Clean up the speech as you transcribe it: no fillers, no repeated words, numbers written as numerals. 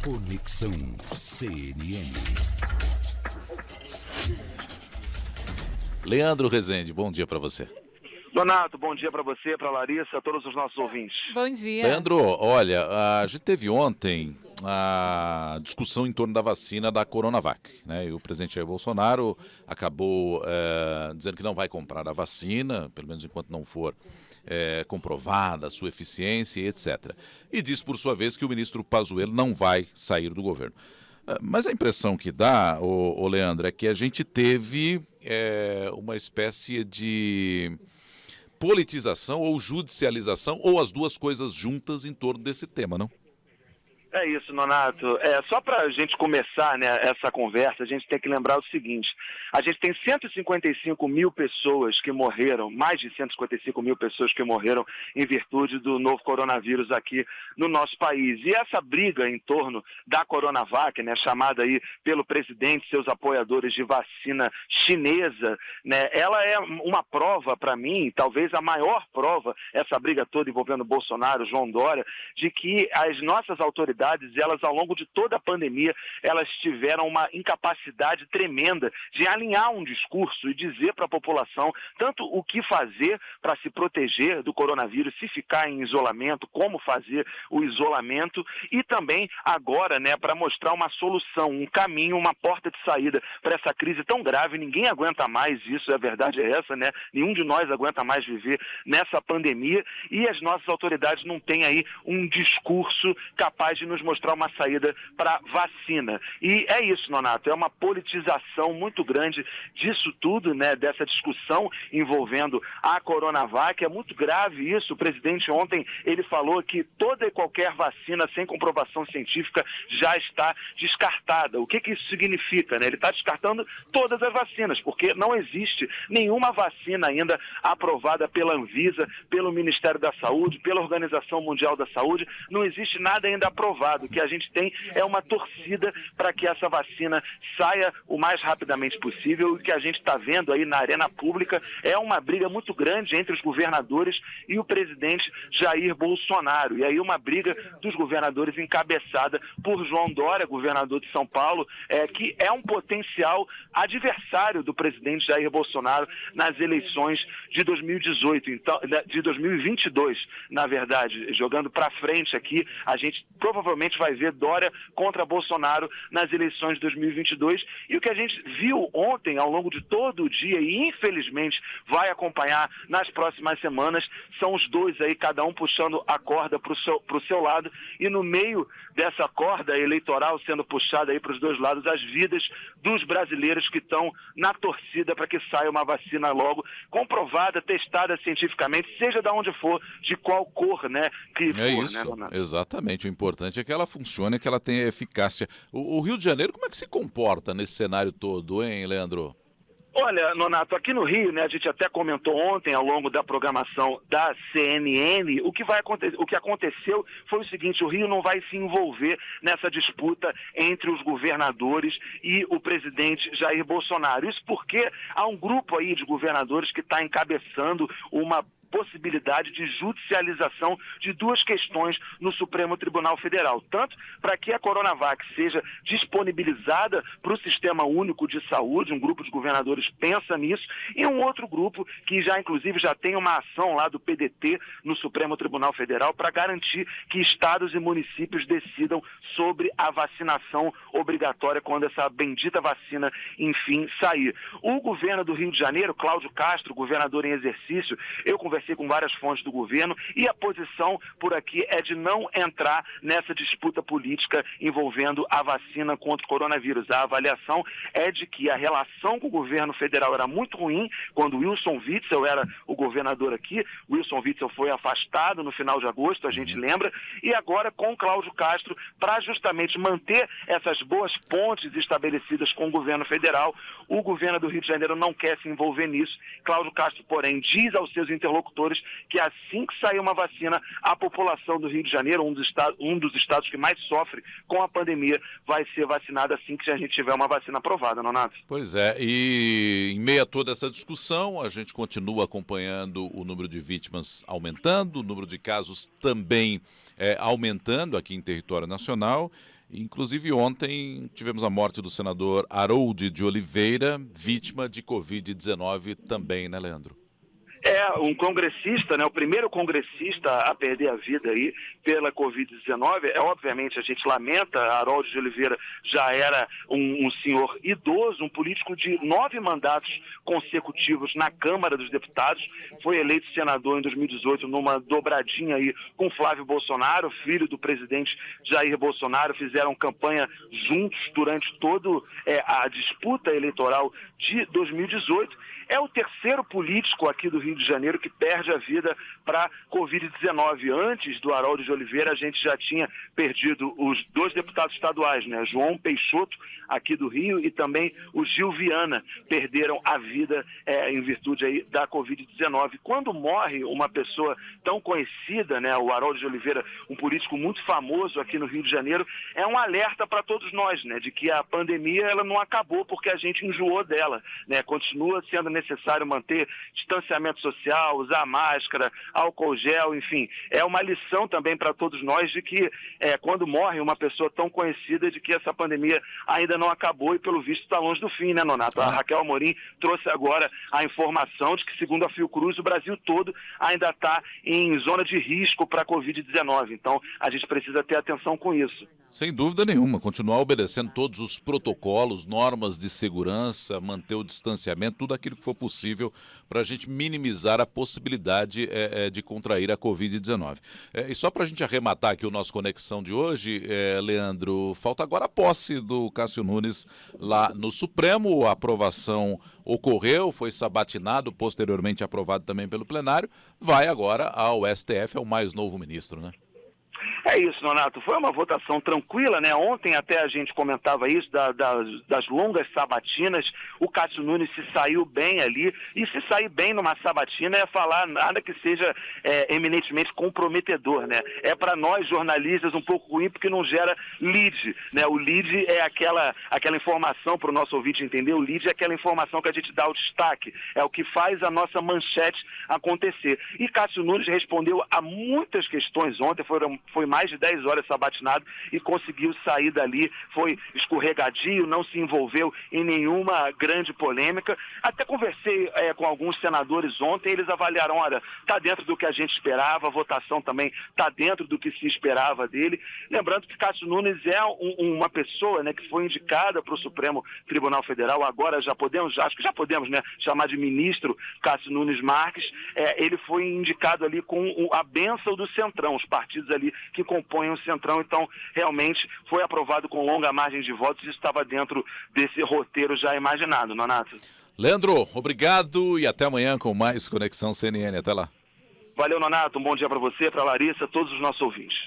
Conexão CNN. Leandro Rezende, bom dia para você. Donato, bom dia para você, para Larissa, a todos os nossos ouvintes. Bom dia. Leandro, olha, a gente teve ontem a discussão em torno da vacina da Coronavac, né? E o presidente Jair Bolsonaro acabou dizendo que não vai comprar a vacina, pelo menos enquanto não for comprovada a sua eficiência e etc. E disse, por sua vez, que o ministro Pazuello não vai sair do governo. Mas a impressão que dá, ô Leandro, é que a gente teve uma espécie de politização ou judicialização, ou as duas coisas juntas em torno desse tema, não? É isso, Nonato. Só para a gente começar, né, essa conversa, a gente tem que lembrar o seguinte: a gente tem 155 mil pessoas que morreram, mais de 155 mil pessoas que morreram em virtude do novo coronavírus aqui no nosso país. E essa briga em torno da Coronavac, né, chamada aí pelo presidente e seus apoiadores de vacina chinesa, né, ela é uma prova para mim, talvez a maior prova, essa briga toda envolvendo Bolsonaro, João Dória, de que as nossas autoridades, elas ao longo de toda a pandemia, elas tiveram uma incapacidade tremenda de alinhar um discurso e dizer para a população tanto o que fazer para se proteger do coronavírus, se ficar em isolamento, como fazer o isolamento, e também agora, né, para mostrar uma solução, um caminho, uma porta de saída para essa crise tão grave. Ninguém aguenta mais isso, a verdade é essa, né? Nenhum de nós aguenta mais viver nessa pandemia, e as nossas autoridades não têm aí um discurso capaz de nos mostrar uma saída para vacina. E é isso, Nonato, é uma politização muito grande disso tudo, né, dessa discussão envolvendo a Coronavac. É muito grave isso. O presidente ontem, ele falou que toda e qualquer vacina sem comprovação científica já está descartada. O que isso significa, né? Ele está descartando todas as vacinas, porque não existe nenhuma vacina ainda aprovada pela Anvisa, pelo Ministério da Saúde, pela Organização Mundial da Saúde. Não existe nada ainda aprovado. O que a gente tem é uma torcida para que essa vacina saia o mais rapidamente possível. O que a gente está vendo aí na arena pública é uma briga muito grande entre os governadores e o presidente Jair Bolsonaro. E aí uma briga dos governadores encabeçada por João Dória, governador de São Paulo, que é um potencial adversário do presidente Jair Bolsonaro nas eleições de 2018, então, de 2022, na verdade. Jogando para frente aqui, a gente provavelmente vai ver Dória contra Bolsonaro nas eleições de 2022, e o que a gente viu ontem ao longo de todo o dia e infelizmente vai acompanhar nas próximas semanas são os dois aí, cada um puxando a corda para o seu lado, e no meio dessa corda eleitoral sendo puxada aí para os dois lados as vidas dos brasileiros que estão na torcida para que saia uma vacina logo, comprovada, testada cientificamente, seja de onde for, de qual cor, né, que for, isso, né, Donato? Exatamente. O importante é que ela funcione, que ela tenha eficácia. O Rio de Janeiro, como é que se comporta nesse cenário todo, hein, Leandro? Olha, Nonato, aqui no Rio, né, a gente até comentou ontem ao longo da programação da CNN, o que aconteceu foi o seguinte: o Rio não vai se envolver nessa disputa entre os governadores e o presidente Jair Bolsonaro. Isso porque há um grupo aí de governadores que está encabeçando uma possibilidade de judicialização de duas questões no Supremo Tribunal Federal, tanto para que a Coronavac seja disponibilizada para o Sistema Único de Saúde, um grupo de governadores pensa nisso, e um outro grupo que já, inclusive, já tem uma ação lá do PDT no Supremo Tribunal Federal para garantir que estados e municípios decidam sobre a vacinação obrigatória quando essa bendita vacina, enfim, sair. O governo do Rio de Janeiro, Cláudio Castro, governador em exercício, eu conversei com várias fontes do governo, e a posição por aqui é de não entrar nessa disputa política envolvendo a vacina contra o coronavírus. A avaliação é de que a relação com o governo federal era muito ruim quando Wilson Witzel era o governador aqui. Wilson Witzel foi afastado no final de agosto, a gente lembra, e agora com Cláudio Castro, para justamente manter essas boas pontes estabelecidas com o governo federal, o governo do Rio de Janeiro não quer se envolver nisso. Cláudio Castro, porém, diz aos seus interlocutores que assim que sair uma vacina, a população do Rio de Janeiro, um dos estados que mais sofre com a pandemia, vai ser vacinada assim que a gente tiver uma vacina aprovada, Nonato. Pois é, e em meio a toda essa discussão, a gente continua acompanhando o número de vítimas aumentando, o número de casos também aumentando aqui em território nacional, Inclusive ontem tivemos a morte do senador Harold de Oliveira, vítima de Covid-19 também, né, Leandro? É um congressista, né, o primeiro congressista a perder a vida aí pela Covid-19. Obviamente, a gente lamenta, Harold de Oliveira já era um senhor idoso, um político de 9 mandatos consecutivos na Câmara dos Deputados, foi eleito senador em 2018 numa dobradinha aí com Flávio Bolsonaro, filho do presidente Jair Bolsonaro, fizeram campanha juntos durante toda a disputa eleitoral de 2018. É o terceiro político aqui do Rio de Janeiro que perde a vida para Covid-19. Antes do Harold de Oliveira, a gente já tinha perdido os 2 deputados estaduais, né? João Peixoto, aqui do Rio, e também o Gil Viana, perderam a vida em virtude aí da Covid-19. Quando morre uma pessoa tão conhecida, né? O Harold de Oliveira, um político muito famoso aqui no Rio de Janeiro, é um alerta para todos nós, né? De que a pandemia ela não acabou porque a gente enjoou dela, né? Continua sendo necessário manter distanciamento social, usar máscara, álcool gel, enfim. É uma lição também para todos nós de que quando morre uma pessoa tão conhecida, de que essa pandemia ainda não acabou e, pelo visto, está longe do fim, né, Nonato? A Raquel Amorim trouxe agora a informação de que, segundo a Fiocruz, o Brasil todo ainda está em zona de risco para a Covid-19. Então, a gente precisa ter atenção com isso. Sem dúvida nenhuma, continuar obedecendo todos os protocolos, normas de segurança, manter o distanciamento, tudo aquilo que for possível para a gente minimizar a possibilidade de contrair a Covid-19. E só para a gente arrematar aqui o nosso Conexão de hoje, Leandro, falta agora a posse do Cássio Nunes lá no Supremo. A aprovação ocorreu, foi sabatinado, posteriormente aprovado também pelo plenário. Vai agora ao STF, é o mais novo ministro, né? É isso, Nonato. Foi uma votação tranquila, né? Ontem até a gente comentava isso, das longas sabatinas. O Cássio Nunes se saiu bem ali. E se sair bem numa sabatina é falar nada que seja eminentemente comprometedor, né? É para nós, jornalistas, um pouco ruim porque não gera lead, né? O lead é aquela informação, para o nosso ouvinte entender, o lead é aquela informação que a gente dá o destaque. É o que faz a nossa manchete acontecer. E Cássio Nunes respondeu a muitas questões ontem, foi mais de 10 horas sabatinado e conseguiu sair dali, foi escorregadio, não se envolveu em nenhuma grande polêmica. Até conversei com alguns senadores ontem, eles avaliaram, olha, está dentro do que a gente esperava, a votação também está dentro do que se esperava dele. Lembrando que Cássio Nunes é uma pessoa, né, que foi indicada para o Supremo Tribunal Federal, agora acho que já podemos, né, chamar de ministro Cássio Nunes Marques. Ele foi indicado ali com a bênção do Centrão, os partidos ali que compõem o Centrão, então realmente foi aprovado com longa margem de votos e estava dentro desse roteiro já imaginado, Nonato. Leandro, obrigado e até amanhã com mais Conexão CNN. Até lá. Valeu, Nonato. Um bom dia para você, para a Larissa, todos os nossos ouvintes.